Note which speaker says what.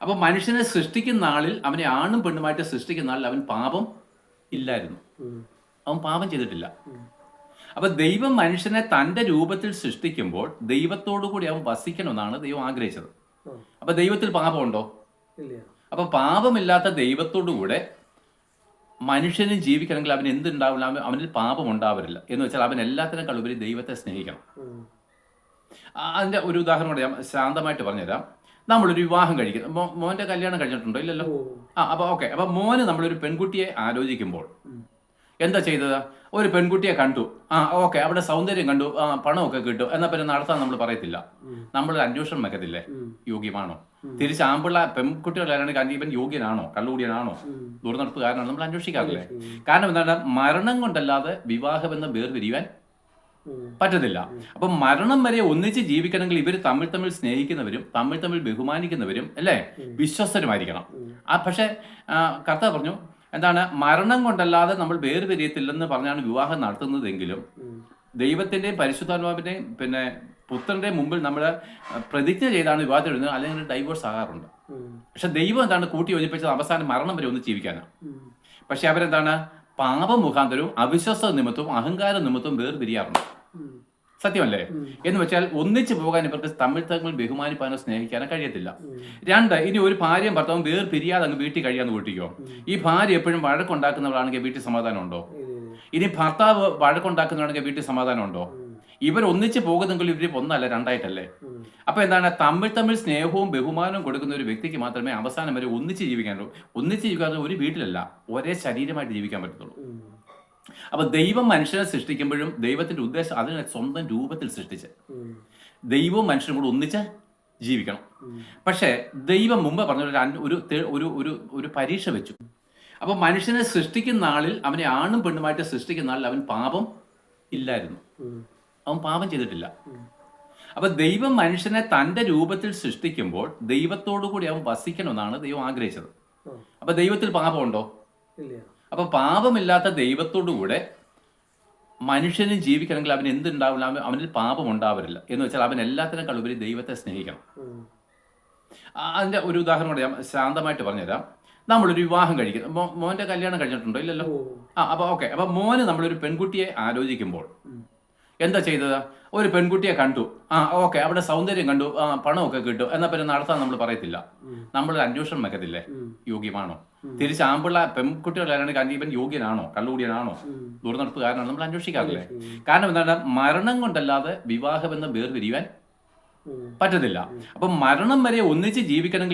Speaker 1: അപ്പൊ മനുഷ്യനെ സൃഷ്ടിക്കുന്ന ആളിൽ, അവനെ ആണും പെണ്ണുമായിട്ട് സൃഷ്ടിക്കുന്ന ആളിൽ അവൻ പാപം ഇല്ലായിരുന്നു.
Speaker 2: ഉം.
Speaker 1: അവൻ പാപം ചെയ്തിട്ടില്ല.
Speaker 2: ഉം.
Speaker 1: അപ്പൊ ദൈവം മനുഷ്യനെ തന്റെ രൂപത്തിൽ സൃഷ്ടിക്കുമ്പോൾ ദൈവത്തോടു കൂടി അവൻ വസിക്കണമെന്നാണ് ദൈവം ആഗ്രഹിച്ചത്.
Speaker 2: ആ.
Speaker 1: അപ്പൊ ദൈവത്തിൽ പാപമുണ്ടോ?
Speaker 2: ഇല്ല.
Speaker 1: അപ്പൊ പാപമില്ലാത്ത ദൈവത്തോടു കൂടെ മനുഷ്യനും ജീവിക്കണമെങ്കിൽ അവൻ എന്തുണ്ടാവില്ല, അവനിൽ പാപം ഉണ്ടാവരില്ല. എന്ന് വെച്ചാൽ അവൻ എല്ലാത്തിനേക്കാൾ ഉപരി ദൈവത്തെ സ്നേഹിക്കണം.
Speaker 2: ഉം.
Speaker 1: അതിന്റെ ഒരു ഉദാഹരണം കൂടെ ഞാൻ ശാന്തമായിട്ട് പറഞ്ഞുതരാം. നമ്മളൊരു വിവാഹം കഴിക്കുന്നു. മോന്റെ കല്യാണം കഴിഞ്ഞിട്ടുണ്ടോ? ഇല്ലല്ലോ.
Speaker 2: ഓ.
Speaker 1: അപ്പൊ ഓക്കെ. അപ്പൊ മോന് നമ്മളൊരു പെൺകുട്ടിയെ ആലോചിക്കുമ്പോൾ
Speaker 2: ഉം.
Speaker 1: എന്താ ചെയ്തത്? ഒരു പെൺകുട്ടിയെ കണ്ടു. ഓക്കെ, അവിടെ സൗന്ദര്യം കണ്ടു, പണമൊക്കെ കിട്ടും, എന്നാ പിന്നെ നടത്താൻ നമ്മൾ പറയത്തില്ല.
Speaker 2: ഉം.
Speaker 1: നമ്മൾ അന്വേഷണം വെക്കത്തില്ലേ?
Speaker 2: ഉം.
Speaker 1: യോഗ്യമാണോ?
Speaker 2: ഉം.
Speaker 1: തിരിച്ച് ആമ്പിള്ള പെൺകുട്ടികളാണെങ്കിൽ ഇവൻ യോഗ്യനാണോ, കള്ളുകൂടിയനാണോ,
Speaker 2: ഉം.
Speaker 1: ദുർനടപ്പുകാരനാണോ, നമ്മൾ അന്വേഷിക്കാറില്ലേ?
Speaker 2: ഉം.
Speaker 1: കാരണം എന്താണ്? മരണം കൊണ്ടല്ലാതെ വിവാഹമെന്ന വേർപിരിയാൻ
Speaker 2: ഉം.
Speaker 1: പറ്റത്തില്ല. അപ്പം മരണം വരെ ഒന്നിച്ച് ജീവിക്കണമെങ്കിൽ ഇവർ തമ്മിൽ തമ്മിൽ സ്നേഹിക്കുന്നവരും തമ്മിൽ തമ്മിൽ ബഹുമാനിക്കുന്നവരും അല്ലേ, വിശ്വസ്തരുമായിരിക്കണം. പക്ഷേ കർത്താവ് പറഞ്ഞു എന്താണ്? മരണം കൊണ്ടല്ലാതെ നമ്മൾ വേർപിരിയത്തില്ലെന്ന് പറഞ്ഞാണ് വിവാഹം നടത്തുന്നതെങ്കിലും ദൈവത്തിന്റെയും പരിശുദ്ധാത്മാവിന്റെയും പിന്നെ പുത്രന്റെ മുമ്പിൽ നമ്മൾ പ്രതിജ്ഞ ചെയ്താണ് വിവാഹം എഴുതുന്നത്, അല്ലെങ്കിൽ ഡൈവോഴ്സ് ആകാറുണ്ട്. പക്ഷെ ദൈവം എന്താണ് കൂട്ടി യോജിപ്പിച്ചത്? അവസാനം മരണം വരെ ഒന്ന് ജീവിക്കാനാണ്. പക്ഷെ അവരെന്താണ്? പാപം മുഖാന്തരവും അവിശ്വസത നിമിത്തവും അഹങ്കാര നിമിത്തവും വേർപിരിയാറുണ്ട്. സത്യമല്ലേ? എന്ന് വെച്ചാൽ ഒന്നിച്ചു പോകാൻ ഇവർക്ക് തമ്മിൽ തമ്മിൽ ബഹുമാനിപ്പാനോ സ്നേഹിക്കാനോ കഴിയത്തില്ല. രണ്ട്, ഇനി ഒരു ഭാര്യയും ഭർത്താവും വേർപിരിയാതെ അങ്ങ് വീട്ടിൽ കഴിയാന്ന് കൂട്ടിക്കോ. ഈ ഭാര്യ എപ്പോഴും വഴക്കുണ്ടാക്കുന്നവരാണെങ്കിൽ വീട്ടിൽ സമാധാനം ഉണ്ടോ? ഇനി ഭർത്താവ് വഴക്കുണ്ടാക്കുന്നവരാണെങ്കിൽ വീട്ടിൽ സമാധാനം ഉണ്ടോ? ഇവർ ഒന്നിച്ച് പോകുന്നെങ്കിൽ ഇവർ ഒന്നല്ല രണ്ടായിട്ടല്ലേ. അപ്പൊ എന്താണ്? തമ്മിൽ തമ്മിൽ സ്നേഹവും ബഹുമാനവും കൊടുക്കുന്ന ഒരു വ്യക്തിക്ക് മാത്രമേ അവസാനം വരെ ഒന്നിച്ച് ജീവിക്കാനുള്ളൂ. ഒന്നിച്ച് ജീവിക്കാതെ ഒരു വീട്ടിലല്ല, ഒരേ ശരീരമായിട്ട് ജീവിക്കാൻ പറ്റത്തുള്ളൂ. അപ്പൊ ദൈവം മനുഷ്യനെ സൃഷ്ടിക്കുമ്പോഴും ദൈവത്തിന്റെ ഉദ്ദേശം അതിനെ സ്വന്തം രൂപത്തിൽ സൃഷ്ടിച്ച് ദൈവവും മനുഷ്യനും കൂടെ ഒന്നിച്ച് ജീവിക്കണം. പക്ഷേ ദൈവം മുമ്പ് പറഞ്ഞ ഒരു പരീക്ഷ വെച്ചു. അപ്പൊ മനുഷ്യനെ സൃഷ്ടിക്കുന്ന ആളിൽ, അവനെ ആണും പെണ്ണുമായിട്ട് സൃഷ്ടിക്കുന്ന ആളിൽ അവൻ പാപം ഇല്ലായിരുന്നു. അവൻ പാപം ചെയ്തിട്ടില്ല. അപ്പൊ ദൈവം മനുഷ്യനെ തന്റെ രൂപത്തിൽ സൃഷ്ടിക്കുമ്പോൾ ദൈവത്തോടു കൂടി അവൻ വസിക്കണമെന്നാണ് ദൈവം ആഗ്രഹിച്ചത്. അപ്പൊ ദൈവത്തിൽ പാപമുണ്ടോ? അപ്പൊ പാപമില്ലാത്ത ദൈവത്തോടു കൂടെ മനുഷ്യനും ജീവിക്കണമെങ്കിൽ അവൻ എന്തുണ്ടാവില്ല, അവനിൽ പാപം ഉണ്ടാവരില്ല. എന്ന് വെച്ചാൽ അവൻ എല്ലാത്തിനേക്കാൾ ഉപരി ദൈവത്തെ സ്നേഹിക്കണം. അതിന്റെ ഒരു ഉദാഹരണം കൂടെ ഞാൻ ശാന്തമായിട്ട് പറഞ്ഞുതരാം. നമ്മളൊരു വിവാഹം കഴിക്കുന്നു. മോന്റെ കല്യാണം കഴിഞ്ഞിട്ടുണ്ടോ? ഇല്ലല്ലോ. അപ്പൊ ഓക്കെ. അപ്പൊ മോന് നമ്മളൊരു പെൺകുട്ടിയെ ആലോചിക്കുമ്പോൾ എന്താ ചെയ്തത്? ഒരു പെൺകുട്ടിയെ കണ്ടു. ഓക്കെ, അവിടെ സൗന്ദര്യം കണ്ടു, പണമൊക്കെ കിട്ടും, എന്നാ പിന്നെ നടത്താൻ നമ്മൾ പറയത്തില്ല. നമ്മൾ അന്വേഷണം വെക്കത്തില്ലേ? യോഗ്യമാണോ? തിരിച്ച് ആമ്പിള്ള പെൺകുട്ടികളാണെങ്കിൽ ഇവൻ യോഗ്യനാണോ, കള്ളുകൂടിയനാണോ, ദുർനടപ്പുകാരനാണോ, നമ്മൾ അന്വേഷിക്കാറില്ലേ? കാരണം എന്താണ്? മരണം കൊണ്ടല്ലാതെ വിവാഹമെന്ന വേർപിരിയാൻ പറ്റത്തില്ല. അപ്പൊ മരണം വരെ ഒന്നിച്ച് ജീവിക്കണമെങ്കിൽ